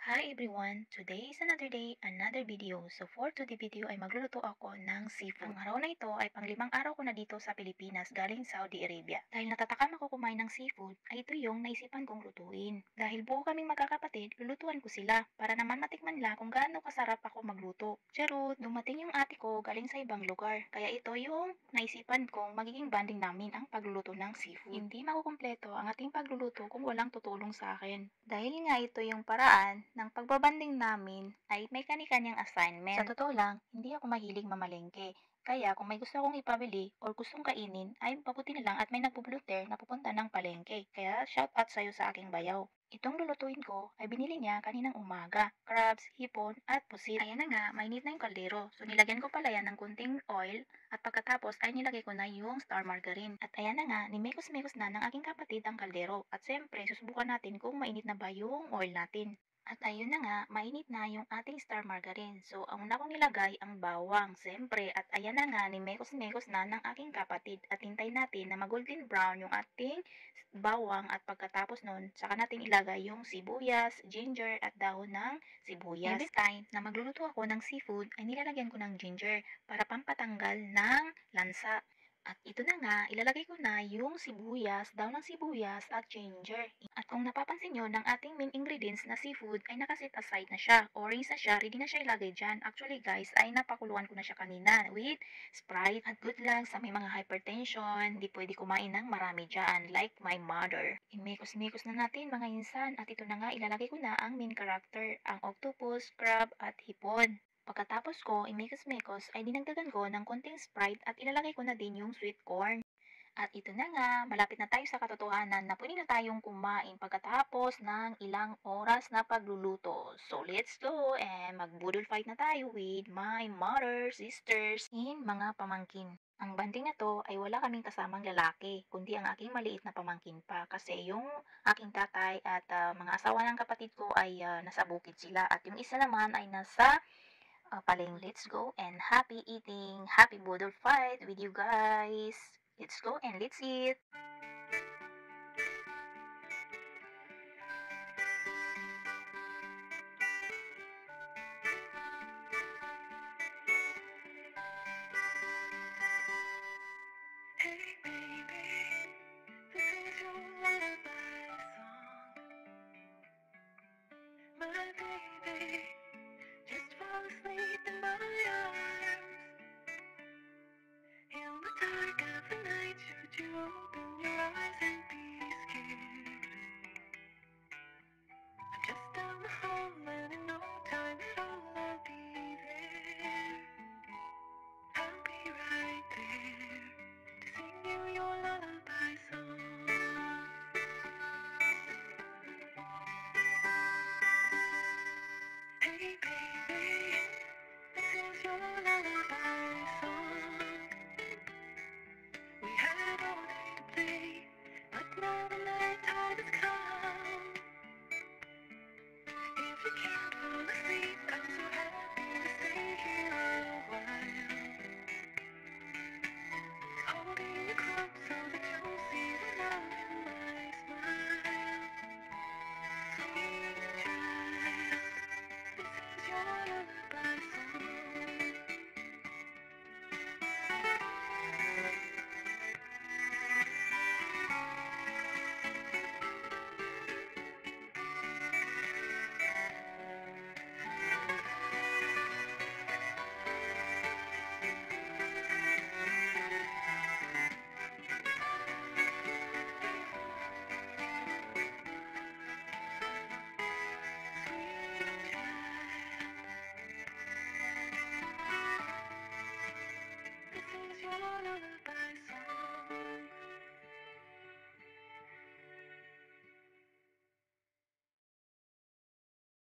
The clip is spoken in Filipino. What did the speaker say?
Hi everyone! Today is another day, another video. So for today video ay magluluto ako ng seafood. Ang araw na ito ay panglimang araw ko na dito sa Pilipinas galing Saudi Arabia. Dahil natatakam ako kumain ng seafood, ay ito yung naisipan kong lutuin. Dahil buo kaming magkakapatid, lulutuan ko sila para naman matikman nila kung gaano kasarap ako magluto. Charot! Dumating yung ate ko galing sa ibang lugar. Kaya ito yung naisipan kong magiging banding namin ang pagluluto ng seafood. Hindi makukumpleto ang ating pagluluto kung walang tutulong sa akin. Dahil nga ito yung paraan ng pagbabanding namin ay may kani-kanyang assignment. Sa totoo lang, hindi ako mahilig mamalengke. Kaya kung may gusto akong ipabili or gustong kainin, ay pabuti na lang at may nagpo-volunteer na pupunta ng palengke. Kaya shout out sa'yo sa aking bayaw. Itong lulutuin ko ay binili niya kaninang umaga. Crabs, hipon, at pusit. Ayan na nga, mainit na yung kaldero. So nilagyan ko pala yan ng kunting oil at pagkatapos ay nilagay ko na yung star margarine. At ayan na nga, nimekos-mekos na ng aking kapatid ang kaldero. At siyempre, susubukan natin kung mainit na ba yung oil natin. At ayun na nga, mainit na yung ating star margarine. So, ang una kong nilagay ang bawang, siyempre. At ayan na nga, nimekos-mekos na ng aking kapatid. At hintay natin na mag-golden brown yung ating bawang. At pagkatapos nun, saka natin ilagay yung sibuyas, ginger, at dahon ng sibuyas. Every time na magluluto ako ng seafood, ay nilalagyan ko ng ginger para pampatanggal ng lansa. At ito na nga, ilalagay ko na yung sibuyas, daw ng sibuyas at ginger. At kung napapansin nyo, ng ating main ingredients na seafood ay nakaset aside na siya. Orange na siya, ready na siya ilagay dyan. Actually guys, ay napakuluan ko na siya kanina with Sprite. At good luck sa may mga hypertension, di pwede kumain ng marami dyan, like my mother. Imekos-mekos na natin mga insan. At ito na nga, ilalagay ko na ang main character, ang octopus, crab at hipon. Pagkatapos ko imekos-mekos ay dinagdagan ko ng konting Sprite at ilalagay ko na din yung sweet corn. At ito na nga, malapit na tayo sa katotohanan na pwede na tayong kumain pagkatapos ng ilang oras na pagluluto. So let's go and magbudol fight na tayo with my mother, sisters, and mga pamangkin. Ang banding na to ay wala kaming kasamang lalaki, kundi ang aking maliit na pamangkin pa. Kasi yung aking tatay at mga asawa ng kapatid ko ay nasa bukid sila. At yung isa naman ay nasa paling. Let's go and happy eating, happy budol fight with you guys. Let's go and let's eat.